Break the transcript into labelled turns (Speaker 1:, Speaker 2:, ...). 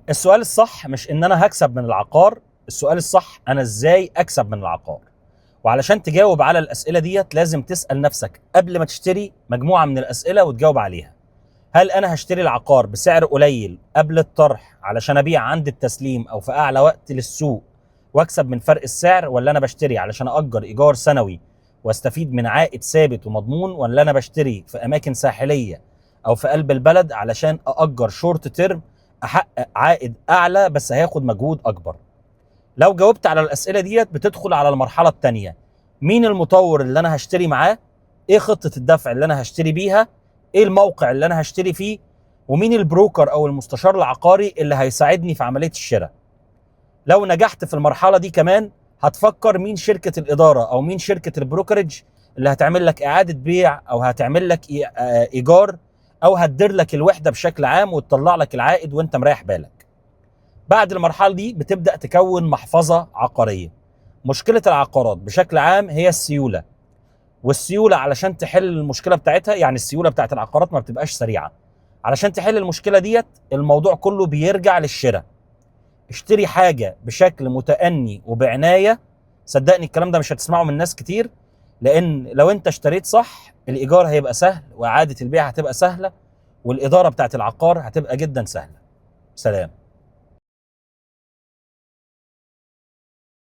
Speaker 1: السؤال الصح مش ان انا هكسب من العقار، السؤال الصح انا ازاي اكسب من العقار. وعلشان تجاوب على الاسئله ديت لازم تسال نفسك قبل ما تشتري مجموعه من الاسئله وتجاوب عليها. هل انا هشتري العقار بسعر قليل قبل الطرح علشان ابيع عند التسليم او في اعلى وقت للسوق واكسب من فرق السعر، ولا انا بشتري علشان اجر ايجار سنوي واستفيد من عائد ثابت ومضمون، ولا انا بشتري في اماكن ساحليه او في قلب البلد علشان اجر شورت تيرم احقق عائد اعلى بس هياخد مجهود اكبر. لو جاوبت على الاسئله ديت بتدخل على المرحله الثانيه. مين المطور اللي انا هشتري معاه؟ ايه خطه الدفع اللي انا هشتري بيها؟ ايه الموقع اللي انا هشتري فيه؟ ومين البروكر او المستشار العقاري اللي هيساعدني في عمليه الشراء؟ لو نجحت في المرحله دي كمان هتفكر مين شركه الاداره او مين شركه البروكرج اللي هتعمل لك اعاده بيع او هتعمل لك ايجار او هتدير لك الوحده بشكل عام وتطلع لك العائد وانت مريح بالك. بعد المرحله دي بتبدا تكون محفظه عقاريه. مشكله العقارات بشكل عام هي السيوله، والسيوله علشان تحل المشكله بتاعتها، يعني السيوله بتاعت العقارات ما بتبقاش سريعه. علشان تحل المشكله ديت الموضوع كله بيرجع للشراء. اشتري حاجه بشكل متأني وبعنايه. صدقني الكلام ده مش هتسمعه من ناس كتير، لان لو انت اشتريت صح الايجار هيبقى سهل واعاده البيع هتبقى سهله والاداره بتاعت العقار هتبقى جدا سهله. سلام.